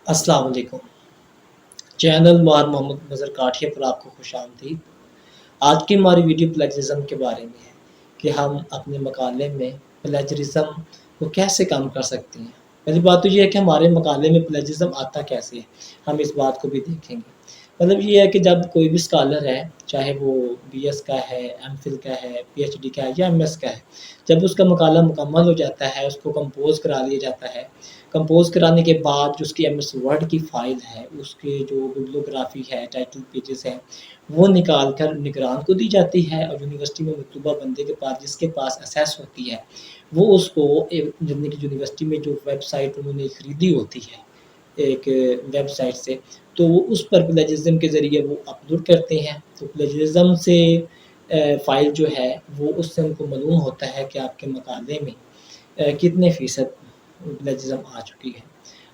السلام علیکم۔ چینل مار محمد نظر کاٹھیا پر آپ کو خوش آمدید۔ آج کی ہماری ویڈیو پلیجرزم کے بارے میں ہے کہ ہم اپنے مقالے میں پلیجرزم کو کیسے کم کر سکتے ہیں۔ پہلی بات تو یہ ہے کہ ہمارے مقالے میں پلیجرزم آتا کیسے ہے، ہم اس بات کو بھی دیکھیں گے۔ مطلب یہ ہے کہ جب کوئی بھی اسکالر ہے، چاہے وہ بی ایس کا ہے، ایم فل کا ہے، پی ایچ ڈی کا ہے یا ایم ایس کا ہے، جب اس کا مقالہ مکمل ہو جاتا ہے، اس کو کمپوز کرا لیا جاتا ہے۔ کمپوز کرانے کے بعد جو اس کی ایم ایس ورڈ کی فائل ہے، اس کے جو ببلیوگرافی ہے، ٹائٹل پیجز ہیں، وہ نکال کر نگران کو دی جاتی ہے، اور یونیورسٹی میں مطلوبہ بندے کے پاس جس کے پاس اسیس ہوتی ہے وہ اس کو یونیورسٹی میں جو ویب سائٹ انہوں نے خریدی ہوتی ہے ایک ویب سائٹ سے، تو وہ اس پر پلیجرزم کے ذریعے وہ اپلوڈ کرتے ہیں۔ تو پلیجرزم سے فائل جو ہے وہ اس سے ان کو معلوم ہوتا ہے کہ آپ کے مقالے میں کتنے فیصد پلیجرزم آ چکی ہے۔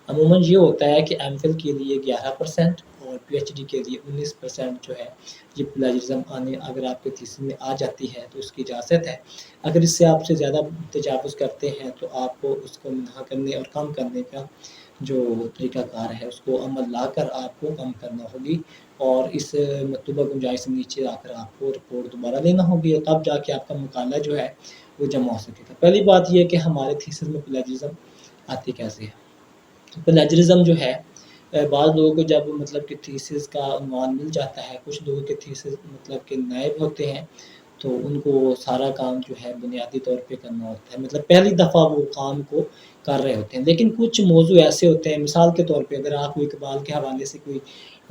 عموماً یہ ہوتا ہے کہ ایم فل کے لیے 11% اور پی ایچ ڈی کے لیے 19% جو ہے یہ پلیجرزم آنے اگر آپ کے تھیسس میں آ جاتی ہے تو اس کی اجازت ہے۔ اگر اس سے آپ سے زیادہ تجاوز کرتے ہیں تو آپ کو اس کو منع کرنے اور کم کرنے کا جو طریقہ کار ہے اس کو عمل لا کر آپ کو کم کرنا ہوگی، اور اس مطلوبہ گنجائش سے نیچے آ کر آپ کو رپورٹ دوبارہ لینا ہوگی، اور تب جا کے آپ کا مقالہ جو ہے وہ جمع ہو سکے گا۔ پہلی بات یہ ہے کہ ہمارے تھیسس میں پلیجرزم آتی کیسے ہے۔ پلیجرزم جو ہے بعض لوگوں کو جب مطلب کہ تھیسس کا عنوان مل جاتا ہے، کچھ لوگوں کے تھیسس مطلب کہ نائب ہوتے ہیں تو ان کو سارا کام جو ہے بنیادی طور پہ کرنا ہوتا ہے، مطلب پہلی دفعہ وہ کام کو کر رہے ہوتے ہیں۔ لیکن کچھ موضوع ایسے ہوتے ہیں، مثال کے طور پہ اگر آپ کو اقبال کے حوالے سے کوئی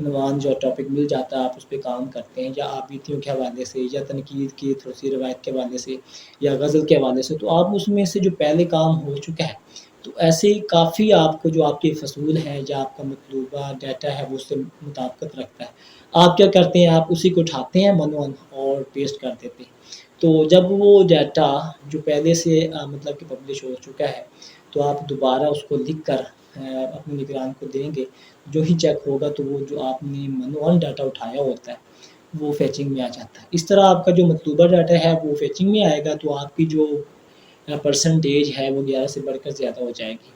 عنوان جو ٹاپک مل جاتا ہے، آپ اس پہ کام کرتے ہیں، یا آپ بیتیوں کے حوالے سے یا تنقید کی تھوڑی سی روایت کے حوالے سے یا غزل کے حوالے سے، تو آپ اس میں سے جو پہلے کام ہو چکا ہے تو ایسے ہی کافی آپ کو جو آپ کے فصول ہیں یا آپ کا مطلوبہ ڈیٹا ہے وہ اس سے مطابقت رکھتا ہے۔ آپ کیا کرتے ہیں، آپ اسی کو اٹھاتے ہیں منوان اور پیسٹ کر دیتے ہیں۔ تو جب وہ ڈیٹا جو پہلے سے مطلب کہ پبلش ہو چکا ہے تو آپ دوبارہ اس کو لکھ کر اپنے نگران کو دیں گے، جو ہی چیک ہوگا تو وہ جو آپ نے منوان ڈیٹا اٹھایا ہوتا ہے وہ فیچنگ میں آ جاتا ہے۔ اس طرح آپ کا جو مطلوبہ ڈیٹا ہے وہ فیچنگ میں آئے گا، تو آپ کی جو پرسنٹیج ہے وہ 11 سے بڑھ کر زیادہ ہو جائے گی۔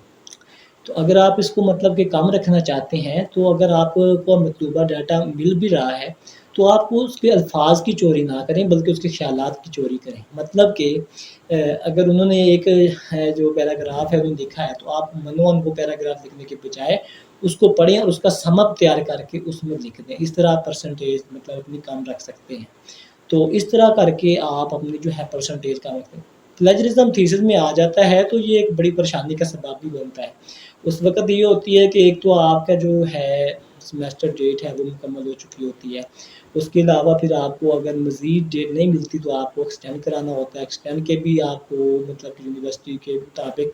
تو اگر آپ اس کو مطلب کہ کم رکھنا چاہتے ہیں تو اگر آپ کو مطلوبہ ڈیٹا مل بھی رہا ہے تو آپ کو اس کے الفاظ کی چوری نہ کریں بلکہ اس کے خیالات کی چوری کریں۔ مطلب کہ اگر انہوں نے ایک جو پیراگراف ہے انہوں نے لکھا ہے تو آپ منوان کو پیراگراف لکھنے کے بجائے اس کو پڑھیں اور اس کا سم اپ تیار کر کے اس میں لکھ دیں۔ اس طرح آپ پرسنٹیج مطلب اپنی کم رکھ سکتے ہیں۔ تو اس طرح کر کے آپ اپنی جو ہے پرسنٹیج کم رکھتے ہیں۔ پلیجرزم تھیسس میں آ جاتا ہے تو یہ ایک بڑی پریشانی کا سبب بھی بنتا ہے۔ اس وقت یہ ہوتی ہے کہ ایک تو آپ کا جو ہے سیمیسٹر ڈیٹ ہے وہ مکمل ہو چکی ہوتی ہے، اس کے علاوہ پھر آپ کو اگر مزید ڈیٹ نہیں ملتی تو آپ کو ایکسٹینڈ کرانا ہوتا ہے، ایکسٹینڈ کے بھی آپ کو مطلب کہ یونیورسٹی کے مطابق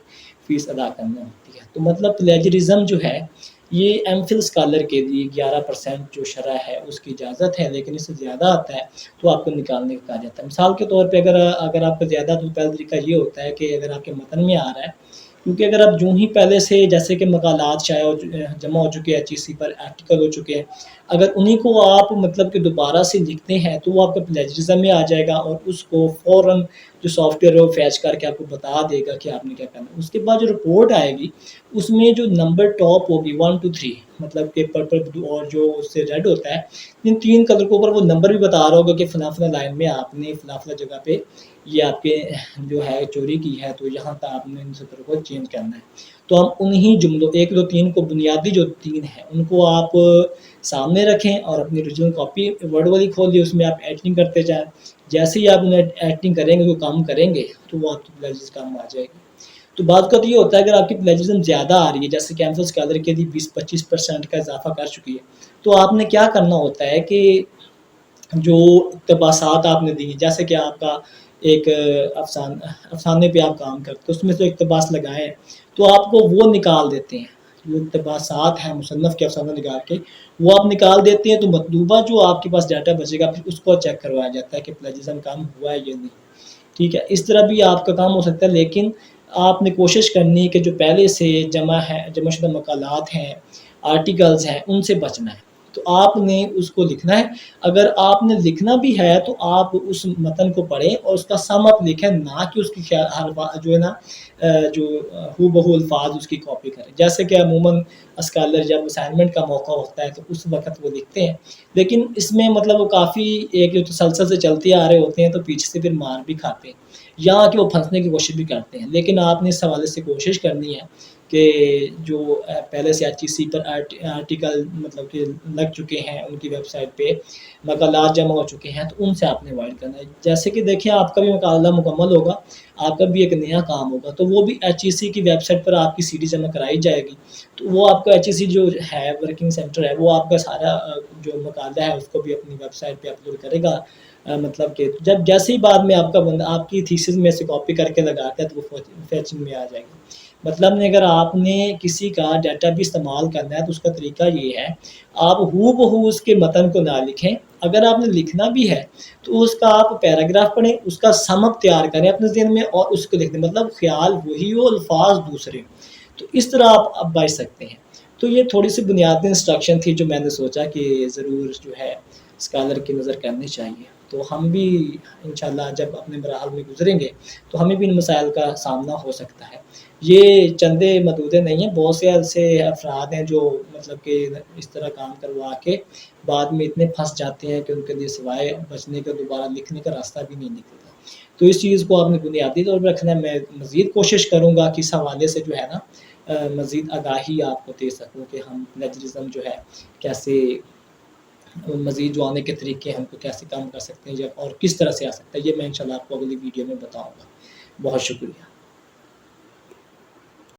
فیس ادا کرنا ہوتی ہے۔ تو مطلب پلیجرزم جو ہے یہ ایم فل اسکالر کے لیے 11% جو شرح ہے اس کی اجازت ہے، لیکن اس سے زیادہ آتا ہے تو آپ کو نکالنے کا کہا جاتا ہے۔ مثال کے طور پہ اگر آپ کا زیادہ تو پہلا طریقہ یہ ہوتا ہے کہ اگر آپ کے متن میں آ رہا ہے، کیونکہ اگر آپ جو ہی پہلے سے جیسے کہ مقالات شائع جمع ہو چکے ہیں، ایچ ای سی پر آرٹیکل ہو چکے ہیں، اگر انہیں کو آپ مطلب کہ دوبارہ سے لکھتے ہیں تو وہ آپ کا پلیجرزم میں آ جائے گا، اور اس کو فوراً جو سافٹ ویئر ہے وہ فیچ کر کے آپ کو بتا دے گا کہ آپ نے کیا کرنا ہے۔ اس کے بعد جو رپورٹ آئے گی اس میں جو نمبر ٹاپ ہوگی 1 to 3، مطلب کہ پرپل بلو اور جو اس سے ریڈ ہوتا ہے، ان تین کلر کو اوپر وہ نمبر بھی بتا رہا ہوگا کہ فلاں فلاں لائن میں آپ نے فلاں فلاں جگہ پہ یہ آپ کے جو ہے چوری کی ہے، تو یہاں تک آپ نے ان سطر کو چینج کرنا ہے۔ تو ہم انہی جملوں 1 2 3 کو بنیادی جو 3 ہیں ان کو آپ سامنے رکھیں اور اپنی اوریجنل کاپی ورڈ والی کھول دی، اس میں آپ ایڈیٹنگ کرتے جائیں۔ جیسے ہی آپ انہیں ایڈیٹنگ کریں گے، وہ کام کریں گے تو وہ آپ کی پلیجرزم کم آ جائے گی۔ تو بات کا تو یہ ہوتا ہے اگر آپ کی پلیجرزم زیادہ آ رہی ہے، جیسے کہ ایم فل اسکالر کے لیے 20-25% کا اضافہ کر چکی ہے، تو آپ نے کیا کرنا ہوتا ہے کہ جو اقتباسات آپ نے دی، جیسے کہ آپ کا ایک افسانے پہ آپ کام کرتے اس میں سے اقتباس لگائے ہیں تو آپ کو وہ نکال دیتے ہیں، جو اقتباسات ہیں مصنف کے افسانہ نگار کے وہ آپ نکال دیتے ہیں، تو مطلوبہ جو آپ کے پاس ڈیٹا بچے گا پھر اس کو چیک کروایا جاتا ہے کہ پلیجرزم کام ہوا ہے یا نہیں۔ ٹھیک ہے، اس طرح بھی آپ کا کام ہو سکتا ہے، لیکن آپ نے کوشش کرنی ہے کہ جو پہلے سے جمع شدہ مقالات ہیں، آرٹیکلز ہیں، ان سے بچنا ہے۔ تو آپ نے اس کو لکھنا ہے۔ اگر آپ نے لکھنا بھی ہے تو آپ اس متن کو پڑھیں اور اس کا سم اپ لکھیں، نہ کہ اس کی ہر بات جو ہے نا جو ہو بہو الفاظ اس کی کاپی کریں، جیسے کہ عموماً اسکالر جب اسائنمنٹ کا موقع ہوتا ہے تو اس وقت وہ لکھتے ہیں، لیکن اس میں مطلب وہ کافی ایک جو تسلسل سے چلتے آ رہے ہوتے ہیں تو پیچھے سے پھر مار بھی کھاتے ہیں یا کہ وہ پھنسنے کی کوشش بھی کرتے ہیں۔ لیکن آپ نے اس حوالے سے کوشش کرنی ہے کہ جو پہلے سے ایچ ای سی پر آرٹیکل مطلب کہ لگ چکے ہیں، ان کی ویب سائٹ پہ مقالات جمع ہو چکے ہیں، تو ان سے آپ نے اوائڈ کرنا ہے۔ جیسے کہ دیکھیں آپ کا بھی مقالہ مکمل ہوگا، آپ کا بھی ایک نیا کام ہوگا، تو وہ بھی ایچ ای سی کی ویب سائٹ پر آپ کی سی ڈی جمع کرائی جائے گی، تو وہ آپ کا ایچ ای سی جو ہے ورکنگ سینٹر ہے وہ آپ کا سارا جو مقالہ ہے اس کو بھی اپنی ویب سائٹ پہ اپلوڈ کرے گا۔ مطلب کہ جب جیسے ہی بعد میں آپ کا بندہ آپ کی تھیسس میں سے کاپی کر کے لگاتا ہے تو وہ فیچنگ میں آ جائے گی۔ مطلب نہیں، اگر آپ نے کسی کا ڈیٹا بھی استعمال کرنا ہے تو اس کا طریقہ یہ ہے، آپ ہو بہو اس کے متن کو نہ لکھیں، اگر آپ نے لکھنا بھی ہے تو اس کا آپ پیراگراف پڑھیں، اس کا سم اپ تیار کریں اپنے ذہن میں اور اس کو لکھ دیں، مطلب خیال وہی ہو الفاظ دوسرے، تو اس طرح آپ اب بچ سکتے ہیں۔ تو یہ تھوڑی سی بنیادی انسٹرکشن تھی جو میں نے سوچا کہ ضرور جو ہے اسکالر کی نظر کرنی چاہیے، تو ہم بھی انشاءاللہ جب اپنے مراحل میں گزریں گے تو ہمیں بھی ان مسائل کا سامنا ہو سکتا ہے۔ یہ چندے مدودے نہیں ہیں، بہت سے ایسے افراد ہیں جو مطلب کہ اس طرح کام کروا کے بعد میں اتنے پھنس جاتے ہیں کہ ان کے لیے سوائے بچنے کا دوبارہ لکھنے کا راستہ بھی نہیں نکلتا۔ تو اس چیز کو آپ نے بنیادی طور پر رکھنا ہے۔ میں مزید کوشش کروں گا کہ اس حوالے سے جو ہے نا مزید آگاہی آپ کو دے سکوں کہ ہم پلیجرزم جو ہے کیسے مزید جو آنے کے طریقے ہیں ہم کو کیسے کام کر سکتے ہیں اور کس طرح سے آ سکتا ہے، یہ میں انشاءاللہ آپ کو اگلی ویڈیو میں بتاؤں گا۔ بہت شکریہ۔